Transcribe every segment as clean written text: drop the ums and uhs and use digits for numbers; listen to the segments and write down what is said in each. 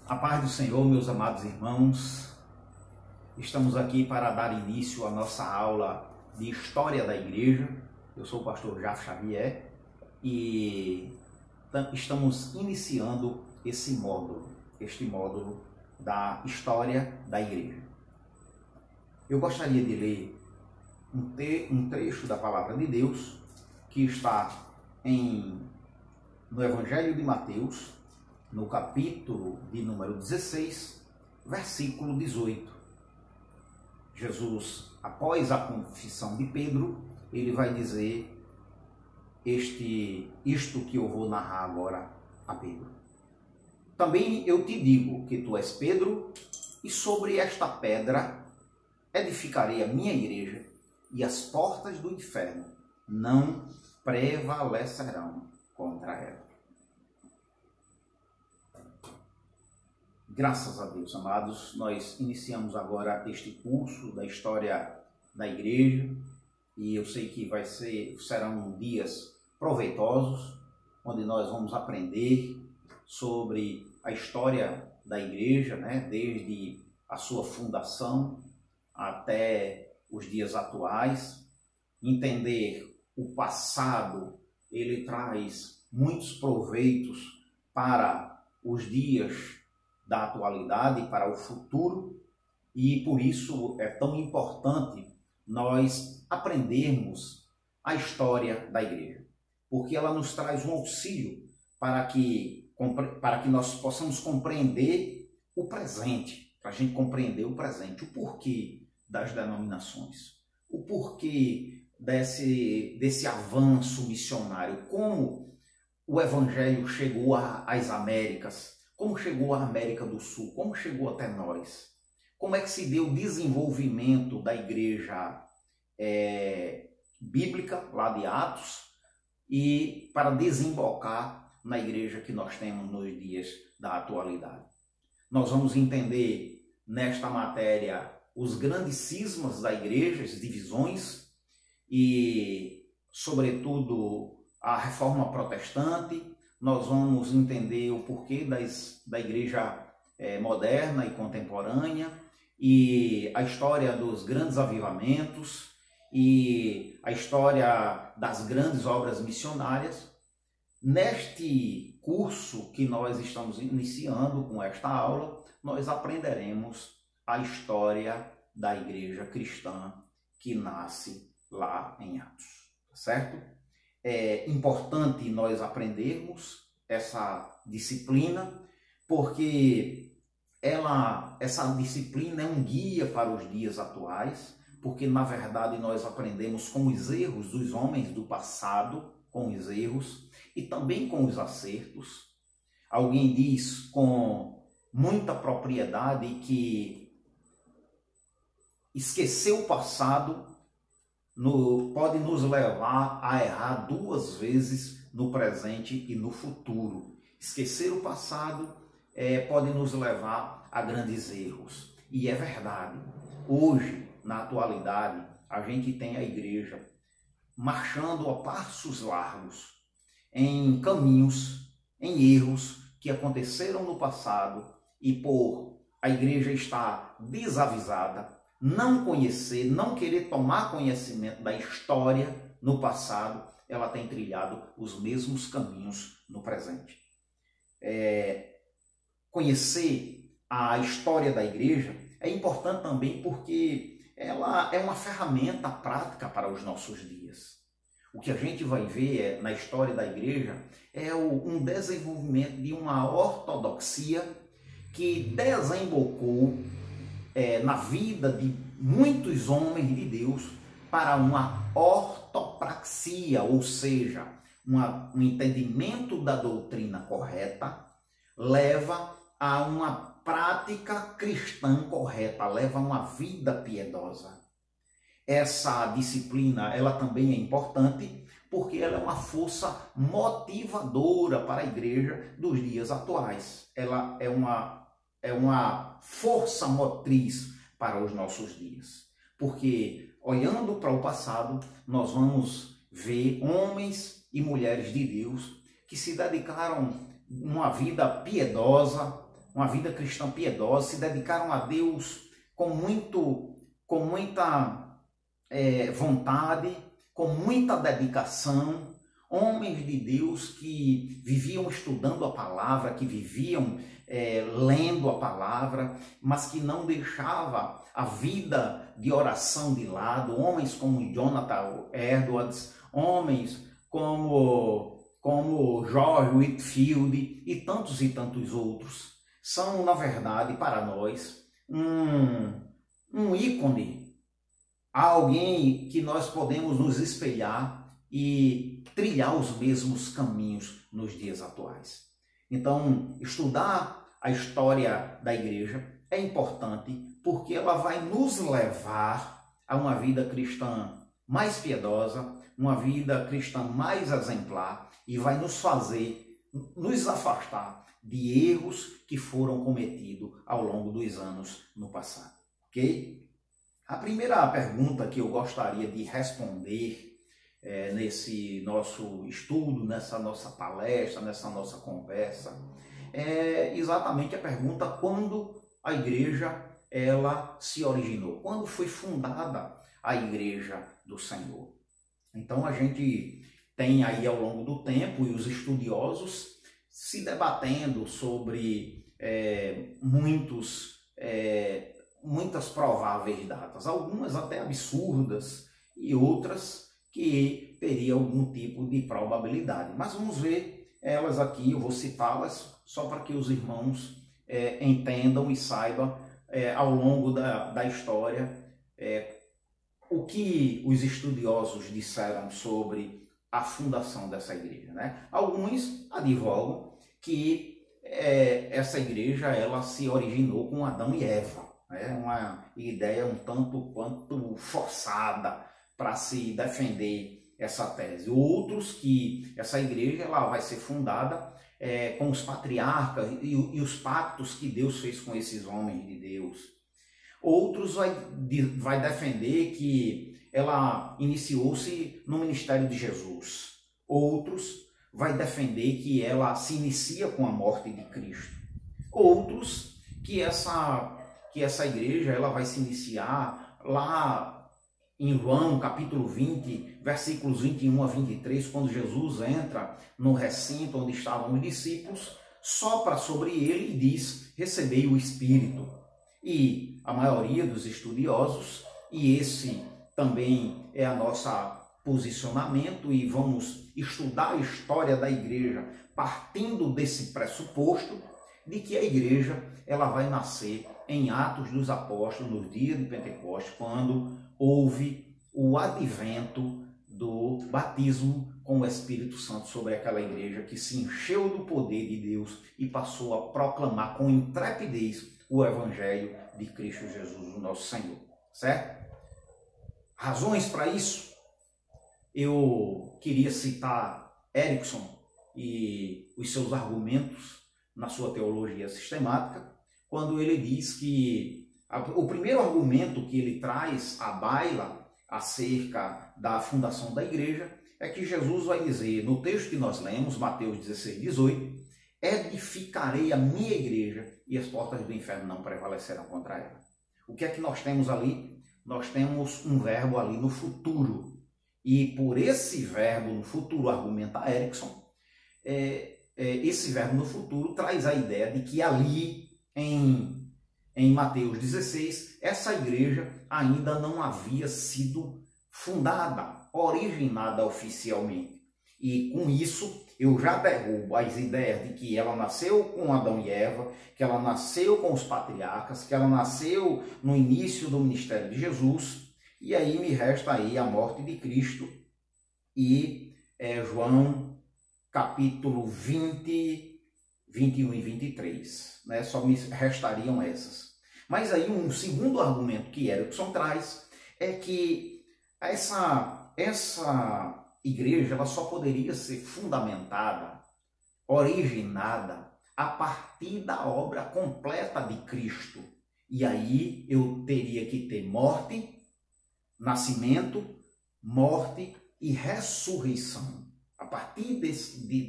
A paz do Senhor, meus amados irmãos, estamos aqui para dar início à nossa aula de História da Igreja. Eu sou o pastor Jafo Xavier e estamos iniciando este módulo da História da Igreja. Eu gostaria de ler um trecho da Palavra de Deus que está no Evangelho de Mateus, no capítulo de número 16, versículo 18. Jesus, após a confissão de Pedro, ele vai dizer isto que eu vou narrar agora a Pedro. Também eu te digo que tu és Pedro, e sobre esta pedra edificarei a minha igreja, e as portas do inferno não prevalecerão contra ela. Graças a Deus, amados, nós iniciamos agora este curso da História da Igreja e eu sei que serão dias proveitosos, onde nós vamos aprender sobre a história da Igreja, desde a sua fundação até os dias atuais. Entender o passado, ele traz muitos proveitos para os dias da atualidade, para o futuro, e por isso é tão importante nós aprendermos a história da igreja, porque ela nos traz um auxílio para que nós possamos compreender o presente, para a gente compreender o presente, o porquê das denominações, o porquê desse avanço missionário, como o evangelho chegou às Américas, como chegou à América do Sul, como chegou até nós, como é que se deu o desenvolvimento da igreja bíblica, lá de Atos, e para desembocar na igreja que nós temos nos dias da atualidade. Nós vamos entender nesta matéria os grandes cismas da igreja, as divisões, e sobretudo a reforma protestante. Nós vamos entender o porquê da igreja moderna e contemporânea, e a história dos grandes avivamentos, e a história das grandes obras missionárias. Neste curso que nós estamos iniciando com esta aula, nós aprenderemos a história da igreja cristã que nasce lá em Atos, certo? É importante nós aprendermos essa disciplina, porque essa disciplina é um guia para os dias atuais, porque na verdade nós aprendemos com os erros dos homens do passado, com os erros e também com os acertos. Alguém diz com muita propriedade que esquecer o passado pode nos levar a errar duas vezes no presente e no futuro. Esquecer o passado pode nos levar a grandes erros. E é verdade. Hoje, na atualidade, a gente tem a igreja marchando a passos largos em caminhos, em erros que aconteceram no passado, e por a igreja estar desavisada, não conhecer, não querer tomar conhecimento da história no passado, ela tem trilhado os mesmos caminhos no presente. Conhecer a história da igreja é importante também porque ela é uma ferramenta prática para os nossos dias. O que a gente vai ver na história da igreja é um desenvolvimento de uma ortodoxia que desembocou na vida de muitos homens de Deus para uma ortopraxia, ou seja, um entendimento da doutrina correta leva a uma prática cristã correta, leva a uma vida piedosa. Essa disciplina, ela também é importante porque ela é uma força motivadora para a igreja dos dias atuais. Ela é uma força motriz para os nossos dias. Porque, olhando para o passado, nós vamos ver homens e mulheres de Deus que se dedicaram uma vida piedosa, uma vida cristã piedosa, se dedicaram a Deus com muita vontade, com muita dedicação, homens de Deus que viviam estudando a palavra, que viviam lendo a palavra, mas que não deixava a vida de oração de lado, homens como Jonathan Edwards, homens como George Whitefield e tantos outros, são, na verdade, para nós, um ícone, alguém que nós podemos nos espelhar e trilhar os mesmos caminhos nos dias atuais. Então, estudar a história da igreja é importante porque ela vai nos levar a uma vida cristã mais piedosa, uma vida cristã mais exemplar e vai nos fazer nos afastar de erros que foram cometidos ao longo dos anos no passado. Ok? A primeira pergunta que eu gostaria de responder nesse nosso estudo, nessa nossa palestra, nessa nossa conversa, é exatamente a pergunta: quando a igreja ela se originou? Quando foi fundada a igreja do Senhor? Então a gente tem aí ao longo do tempo e os estudiosos se debatendo sobre muitas prováveis datas, algumas até absurdas e outras que teriam algum tipo de probabilidade. Mas vamos ver elas aqui, eu vou citá-las só para que os irmãos entendam e saibam ao longo da história o que os estudiosos disseram sobre a fundação dessa igreja, né? Alguns advogam que essa igreja ela se originou com Adão e Eva. É uma ideia um tanto quanto forçada para se defender essa tese. Outros que essa igreja ela vai ser fundada com os patriarcas e os pactos que Deus fez com esses homens de Deus. Outros vai defender que ela iniciou-se no ministério de Jesus. Outros vai defender que ela se inicia com a morte de Cristo. Outros que essa igreja ela vai se iniciar lá em João capítulo 20, versículos 21 a 23, quando Jesus entra no recinto onde estavam os discípulos, sopra sobre ele e diz: recebei o Espírito. E a maioria dos estudiosos, e esse também é a nossa posicionamento, e vamos estudar a história da igreja partindo desse pressuposto de que a igreja ela vai nascer em Atos dos Apóstolos, no dia de Pentecostes, quando houve o advento do batismo com o Espírito Santo sobre aquela igreja que se encheu do poder de Deus e passou a proclamar com intrepidez o Evangelho de Cristo Jesus, o nosso Senhor. Certo? Razões para isso? Eu queria citar Erickson e os seus argumentos na sua teologia sistemática, quando ele diz que o primeiro argumento que ele traz à baila acerca da fundação da igreja é que Jesus vai dizer, no texto que nós lemos, Mateus 16, 18, edificarei a minha igreja e as portas do inferno não prevalecerão contra ela. O que é que nós temos ali? Nós temos um verbo ali no futuro. E por esse verbo no futuro, argumenta Erickson, esse verbo no futuro traz a ideia de que ali em Mateus 16, essa igreja ainda não havia sido fundada, originada oficialmente. E com isso eu já derrubo as ideias de que ela nasceu com Adão e Eva, que ela nasceu com os patriarcas, que ela nasceu no início do ministério de Jesus, e aí me resta aí a morte de Cristo e João capítulo 20, 21 e 23, né? Só me restariam essas. Mas aí um segundo argumento que Erickson traz é que essa igreja ela só poderia ser fundamentada, originada, a partir da obra completa de Cristo. E aí eu teria que ter morte, nascimento, morte e ressurreição. A partir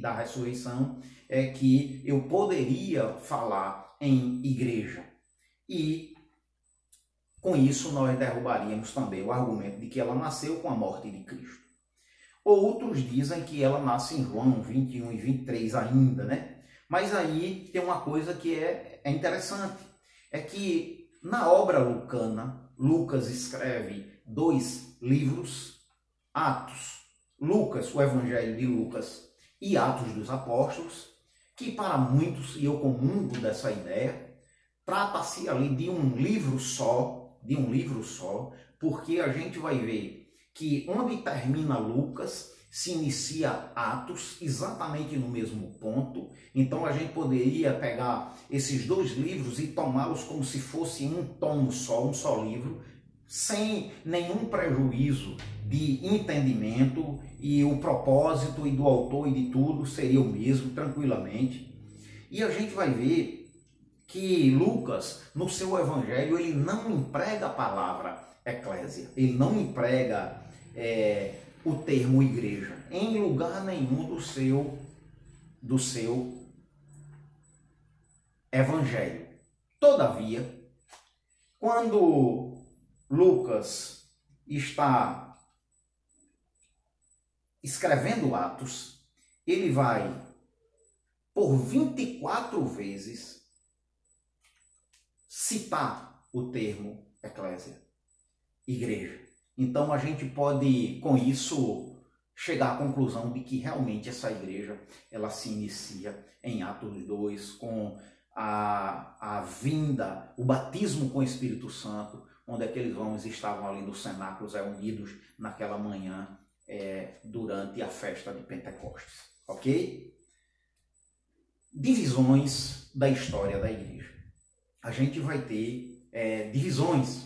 da ressurreição é que eu poderia falar em igreja. E com isso nós derrubaríamos também o argumento de que ela nasceu com a morte de Cristo. Outros dizem que ela nasce em João 21 e 23 ainda, né? Mas aí tem uma coisa que é interessante, é que na obra lucana, Lucas escreve 2 livros, Atos, Lucas, o Evangelho de Lucas e Atos dos Apóstolos, que para muitos, e eu comungo dessa ideia, trata-se ali de um livro só, porque a gente vai ver que onde termina Lucas, se inicia Atos, exatamente no mesmo ponto. Então a gente poderia pegar esses 2 livros e tomá-los como se fosse um tomo só, um só livro, sem nenhum prejuízo de entendimento, e o propósito e do autor e de tudo seria o mesmo, tranquilamente. E a gente vai ver que Lucas, no seu evangelho, ele não emprega a palavra eclésia, ele não emprega o termo igreja em lugar nenhum do seu evangelho. Todavia, quando Lucas está escrevendo Atos, ele vai por 24 vezes citar o termo eclésia, igreja. Então a gente pode, com isso, chegar à conclusão de que realmente essa igreja ela se inicia em Atos 2, com a vinda, o batismo com o Espírito Santo, onde aqueles homens estavam ali nos cenáculos reunidos naquela manhã durante a festa de Pentecostes. Ok? Divisões da história da igreja. A gente vai ter divisões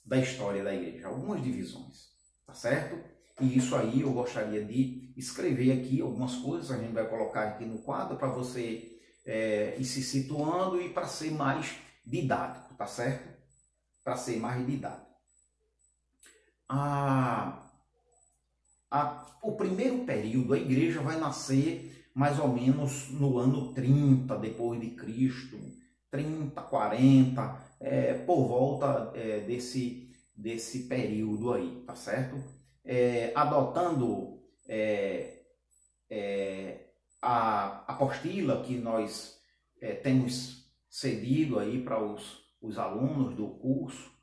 da história da igreja, algumas divisões, tá certo? E isso aí eu gostaria de escrever aqui algumas coisas, a gente vai colocar aqui no quadro para você ir se situando e para ser mais didático, tá certo? Para ser mais didático. O primeiro período, a igreja vai nascer mais ou menos no ano 30 depois de Cristo, 30, 40, por volta desse período aí, tá certo? Adotando a apostila que nós temos cedido aí para os alunos do curso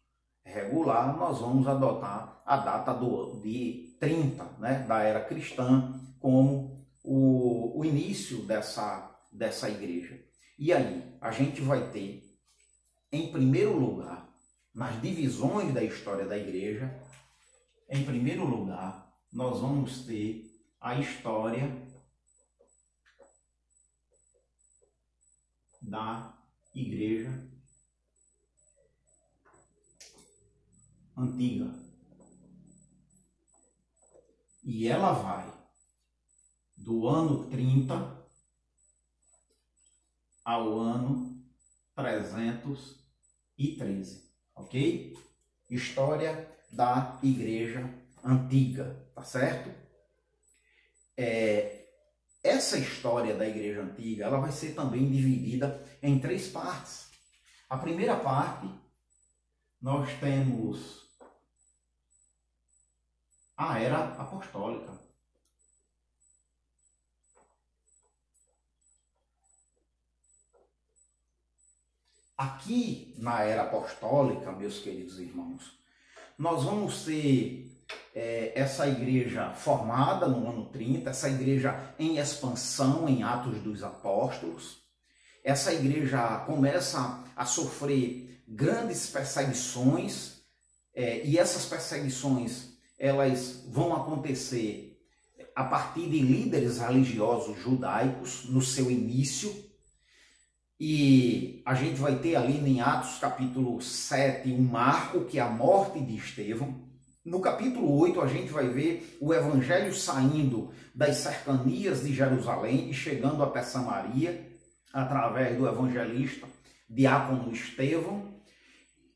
regular, nós vamos adotar a data de 30, né, da era cristã, como o início dessa igreja. E aí, a gente vai ter, em primeiro lugar, nas divisões da história da igreja, em primeiro lugar, nós vamos ter a história da igreja antiga. E ela vai do ano 30 ao ano 313, ok? História da igreja antiga, tá certo? Essa história da igreja antiga, ela vai ser também dividida em 3 partes. A primeira parte, nós temos a era apostólica. Aqui na era apostólica, meus queridos irmãos, nós vamos ter essa igreja formada no ano 30, essa igreja em expansão em Atos dos Apóstolos. Essa igreja começa a sofrer grandes perseguições, e essas perseguições elas vão acontecer a partir de líderes religiosos judaicos no seu início. E a gente vai ter ali em Atos capítulo 7 um marco, que é a morte de Estevão. No capítulo 8 a gente vai ver o evangelho saindo das cercanias de Jerusalém e chegando até Samaria, através do evangelista diácono Estevão,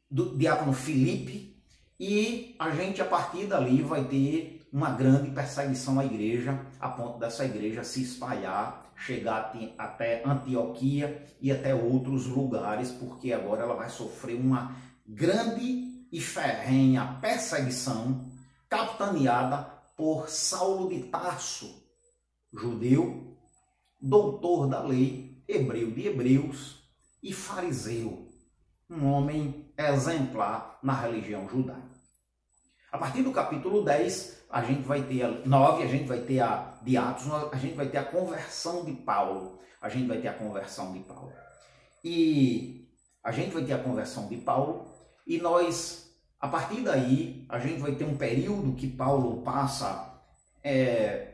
do diácono Filipe, e a gente a partir dali vai ter uma grande perseguição à igreja, a ponto dessa igreja se espalhar chegar até Antioquia e até outros lugares, porque agora ela vai sofrer uma grande e ferrenha perseguição capitaneada por Saulo de Tarso, judeu, doutor da lei, hebreu de hebreus e fariseu, um homem exemplar na religião judaica. A partir do capítulo 10, a gente vai ter 9, a gente vai ter a de Atos, a gente vai ter a conversão de Paulo. E a gente vai ter a conversão de Paulo e nós, a partir daí, a gente vai ter um período que Paulo passa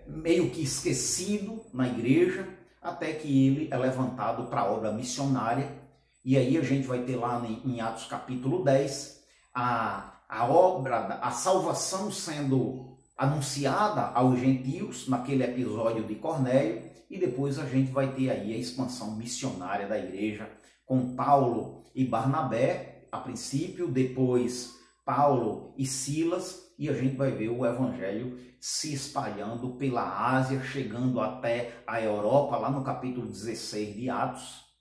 meio que esquecido na igreja, até que ele é levantado para a obra missionária. E aí a gente vai ter lá em Atos capítulo 10 a obra, a salvação sendo anunciada aos gentios naquele episódio de Cornélio, e depois a gente vai ter aí a expansão missionária da igreja com Paulo e Barnabé a princípio, depois Paulo e Silas, e a gente vai ver o evangelho se espalhando pela Ásia, chegando até a Europa, lá no capítulo 16 de Atos.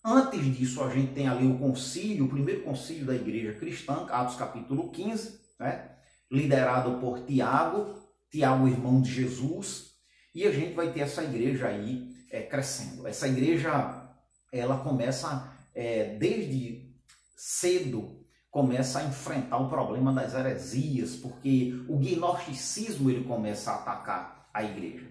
Antes disso, a gente tem ali o concílio, o primeiro concílio da igreja cristã, Atos capítulo 15, né? Liderado por Tiago, irmão de Jesus, e a gente vai ter essa igreja aí crescendo. Essa igreja, ela começa desde cedo, começa a enfrentar o problema das heresias, porque o gnosticismo ele começa a atacar a igreja.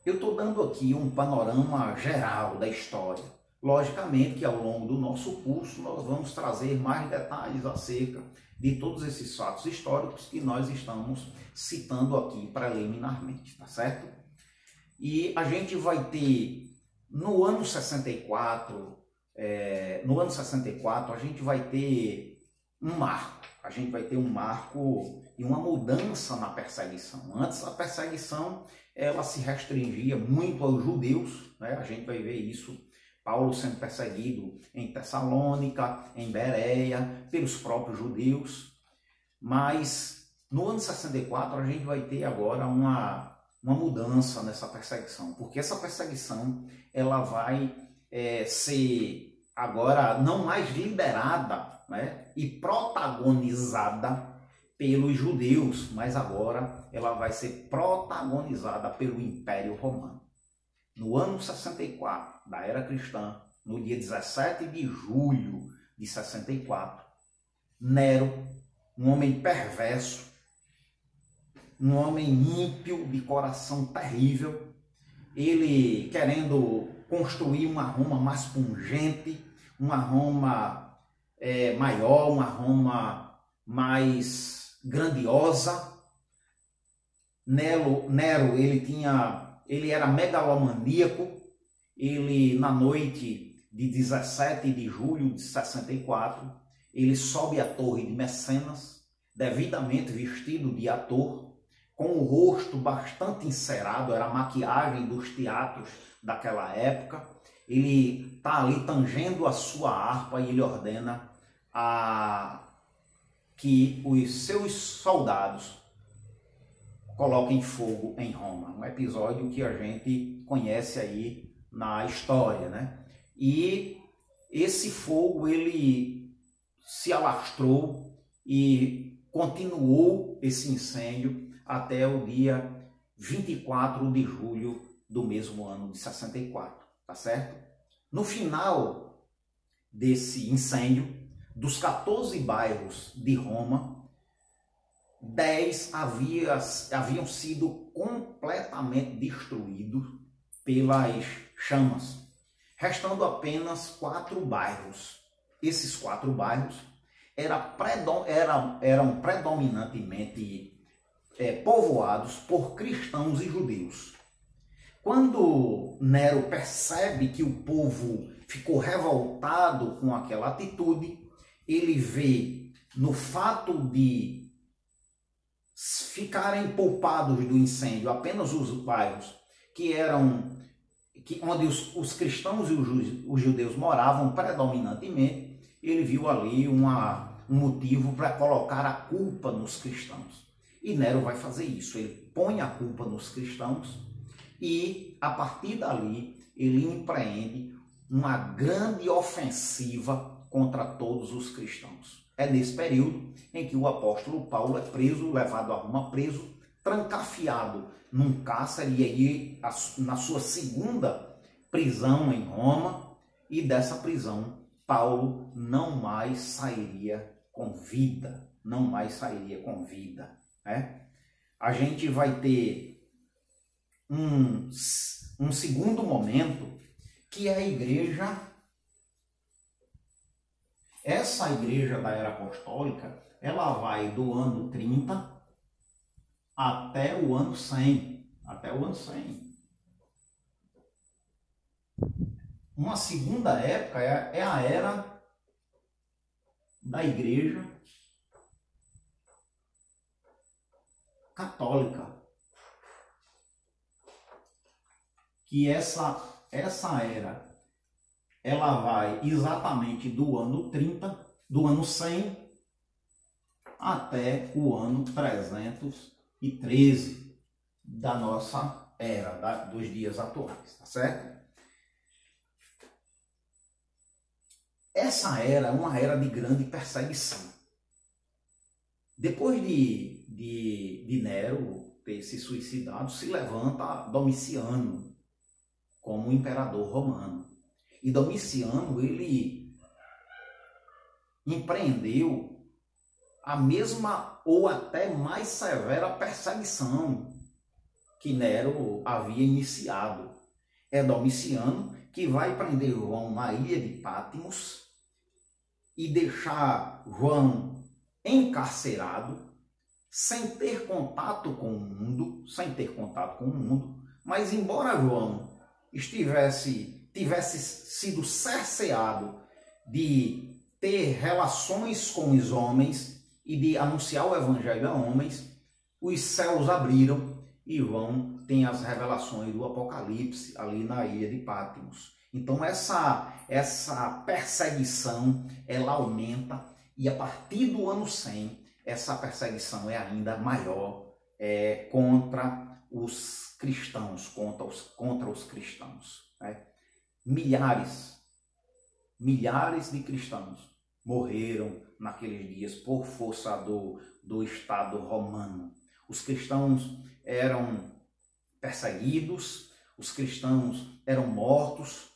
Eu estou dando aqui um panorama geral da história. Logicamente que ao longo do nosso curso nós vamos trazer mais detalhes acerca de todos esses fatos históricos que nós estamos citando aqui preliminarmente, tá certo? E a gente vai ter no ano 64, a gente vai ter um marco. A gente vai ter um marco e uma mudança na perseguição. Antes a perseguição ela se restringia muito aos judeus, né? A gente vai ver isso, Paulo sendo perseguido em Tessalônica, em Bereia, pelos próprios judeus. Mas no ano 64 a gente vai ter agora uma mudança nessa perseguição, porque essa perseguição ela vai ser agora não mais liderada, né, e protagonizada pelos judeus, mas agora ela vai ser protagonizada pelo Império Romano. No ano 64 da era cristã, no dia 17 de julho de 64, Nero, um homem perverso, um homem ímpio, de coração terrível, ele querendo construir uma Roma mais pungente, uma Roma maior, uma Roma mais grandiosa. Nero, ele era megalomaníaco. Ele, na noite de 17 de julho de 64, ele sobe a torre de Mecenas, devidamente vestido de ator, com o rosto bastante encerado, era a maquiagem dos teatros daquela época. Ele está ali tangendo a sua harpa e ele ordena que os seus soldados coloquem fogo em Roma. Um episódio que a gente conhece aí na história, né? E esse fogo ele se alastrou e continuou esse incêndio até o dia 24 de julho do mesmo ano de 64, tá certo? No final desse incêndio, dos 14 bairros de Roma, 10 haviam sido completamente destruídos pelas chamas, restando apenas 4 bairros. Esses 4 bairros eram predominantemente povoados por cristãos e judeus. Quando Nero percebe que o povo ficou revoltado com aquela atitude, ele vê no fato de ficarem poupados do incêndio apenas os bairros onde os cristãos e os judeus moravam predominantemente, ele viu ali um motivo para colocar a culpa nos cristãos. E Nero vai fazer isso, ele põe a culpa nos cristãos e a partir dali ele empreende uma grande ofensiva contra todos os cristãos. É nesse período em que o apóstolo Paulo é preso, levado a Roma preso, trancafiado num cárcere, e aí na sua segunda prisão em Roma, e dessa prisão Paulo não mais sairia com vida, não mais sairia com vida, né? A gente vai ter um segundo momento, que é a igreja. Essa igreja da era apostólica, ela vai do ano 30 até o ano 100. Até o ano 100. Uma segunda época é a era da igreja católica. Que essa era, ela vai exatamente do ano 30, do ano 100 até o ano 313 da nossa era, dos dias atuais, tá certo? Essa era é uma era de grande perseguição. Depois de Nero ter se suicidado, se levanta Domiciano como imperador romano. E Domiciano, ele empreendeu a mesma ou até mais severa perseguição que Nero havia iniciado. É Domiciano que vai prender João na ilha de Patmos e deixar João encarcerado, sem ter contato com o mundo, mas embora João tivesse sido cerceado de ter relações com os homens e de anunciar o evangelho a homens, os céus abriram e João tem as revelações do Apocalipse ali na ilha de Patmos. Então essa perseguição, ela aumenta, e a partir do ano 100 essa perseguição é ainda maior contra os cristãos, contra os cristãos, né? Milhares de cristãos morreram naqueles dias por força do Estado romano. Os cristãos eram perseguidos, os cristãos eram mortos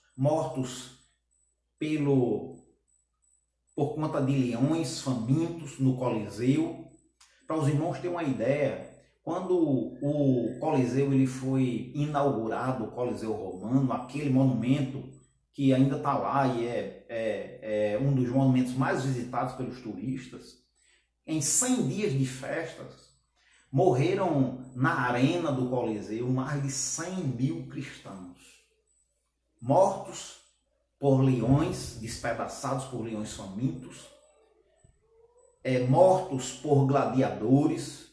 por conta de leões famintos no Coliseu. Para os irmãos terem uma ideia, quando o Coliseu ele foi inaugurado, o Coliseu Romano, aquele monumento que ainda está lá e é um dos monumentos mais visitados pelos turistas, em 100 dias de festas, morreram na arena do Coliseu mais de 100.000 cristãos, mortos por leões, despedaçados por leões famintos, mortos por gladiadores,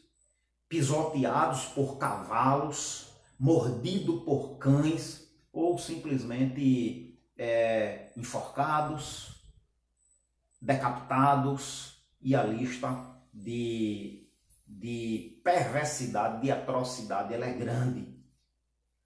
pisoteados por cavalos, mordidos por cães, ou simplesmente enforcados, decapitados, e a lista de perversidade, de atrocidade, ela é grande.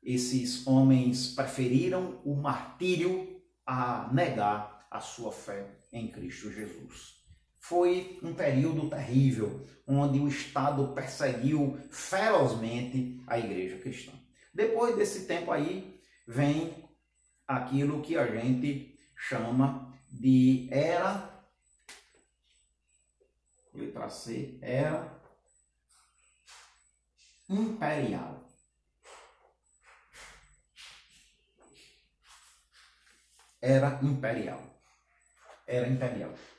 Esses homens preferiram o martírio a negar a sua fé em Cristo Jesus. Foi um período terrível, onde o Estado perseguiu ferozmente a igreja cristã. Depois desse tempo aí, vem aquilo que a gente chama de era, letra C, era imperial. Era imperial.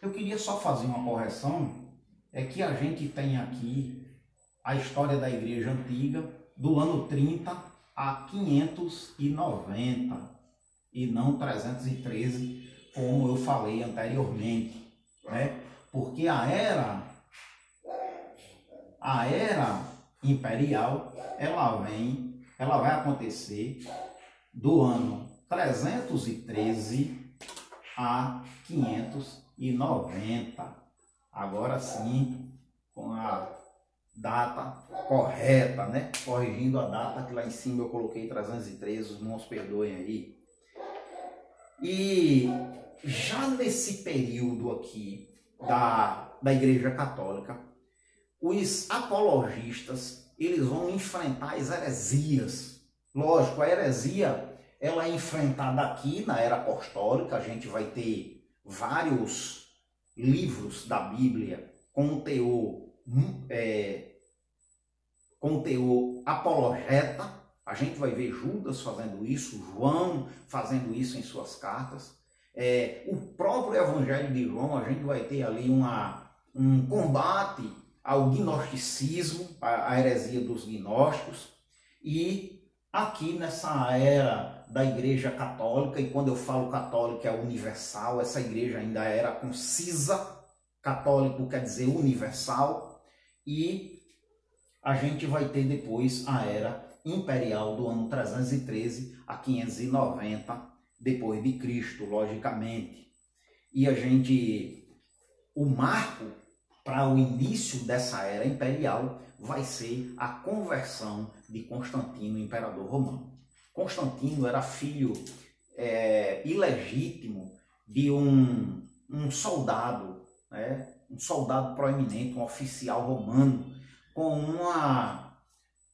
Eu queria só fazer uma correção, é que a gente tem aqui a história da igreja antiga do ano 30 a 590 e não 313, como eu falei anteriormente, né? Porque a era imperial, ela vai acontecer do ano 313 a 590. Agora sim, com a data correta, né? Corrigindo a data que lá em cima eu coloquei 313, os irmãos perdoem aí. E já nesse período aqui da Igreja Católica, os apologistas, eles vão enfrentar as heresias. Lógico, a heresia, ela é enfrentada aqui na era apostólica. A gente vai ter vários livros da Bíblia com teor apologeta. A gente vai ver Judas fazendo isso, João fazendo isso em suas cartas. O próprio Evangelho de João, a gente vai ter ali um combate ao gnosticismo, a heresia dos gnósticos. E aqui nessa era da Igreja Católica, e quando eu falo católica é universal, essa igreja ainda era concisa, católico quer dizer universal, e a gente vai ter depois a era imperial do ano 313 a 590 depois de Cristo, logicamente. E o marco para o início dessa era imperial vai ser a conversão de Constantino, imperador romano. Constantino era filho ilegítimo de um soldado, né? Um soldado proeminente, um oficial romano, com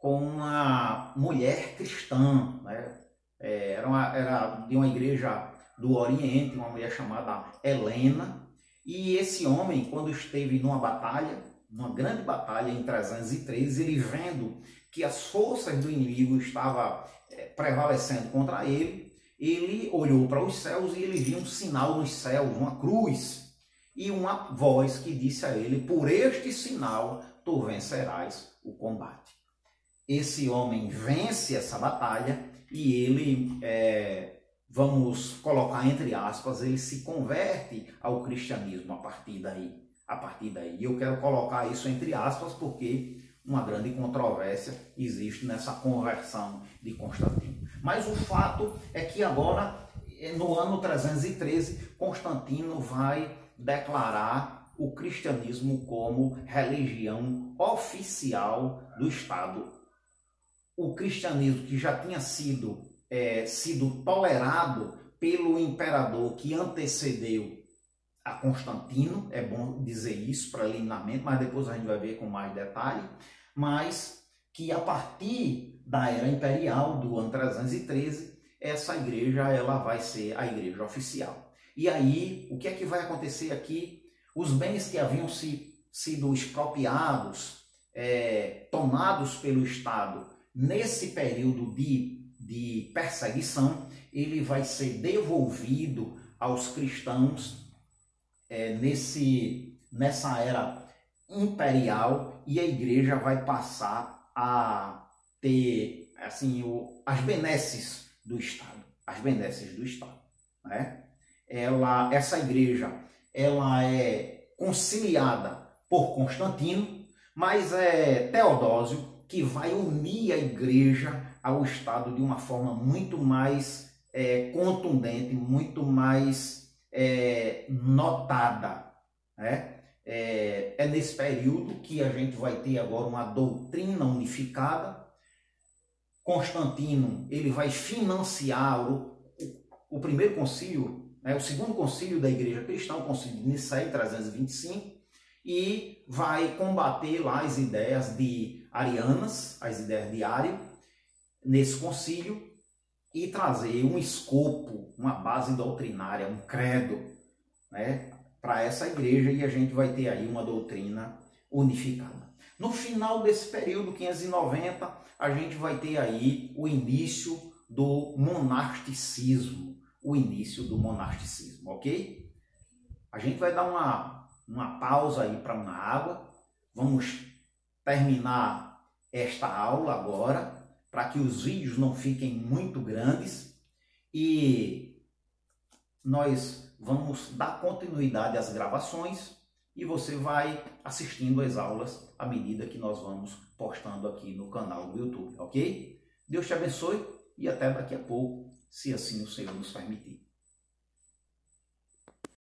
uma mulher cristã, né? Era de uma igreja do Oriente, uma mulher chamada Helena. E esse homem, quando esteve numa batalha, numa grande batalha em 313, ele vendo que as forças do inimigo estavam prevalecendo contra ele, ele olhou para os céus e ele viu um sinal nos céus, uma cruz, e uma voz que disse a ele: por este sinal tu vencerás o combate. Esse homem vence essa batalha e ele, vamos colocar entre aspas, ele se converte ao cristianismo a partir daí. E eu quero colocar isso entre aspas porque uma grande controvérsia existe nessa conversão de Constantino. Mas o fato é que agora, no ano 313, Constantino vai declarar o cristianismo como religião oficial do Estado. O cristianismo que já tinha sido tolerado pelo imperador que antecedeu a Constantino, é bom dizer isso preliminarmente, mas depois a gente vai ver com mais detalhe, mas que a partir da era imperial do ano 313, essa igreja ela vai ser a igreja oficial. E aí, o que é que vai acontecer aqui? Os bens que haviam sido expropriados, tomados pelo Estado nesse período de perseguição, ele vai ser devolvido aos cristãos nessa era imperial, e a igreja vai passar a ter assim as benesses do Estado, né? Essa igreja ela é conciliada por Constantino, mas é Teodósio que vai unir a igreja ao Estado de uma forma muito mais contundente, muito mais notada, né? É nesse período que a gente vai ter agora uma doutrina unificada. Constantino ele vai financiar o primeiro concílio, né? O segundo concílio da Igreja Cristã, o concílio de Nicéia, 325, e vai combater lá as ideias arianas, as ideias de Ário, nesse concílio, e trazer um escopo, uma base doutrinária, um credo, né, para essa igreja, e a gente vai ter aí uma doutrina unificada. No final desse período, 590, a gente vai ter aí o início do monasticismo, ok? A gente vai dar uma pausa aí para uma água, vamos terminar esta aula agora, para que os vídeos não fiquem muito grandes, e nós vamos dar continuidade às gravações e você vai assistindo às aulas à medida que nós vamos postando aqui no canal do YouTube, ok? Deus te abençoe e até daqui a pouco, se assim o Senhor nos permitir.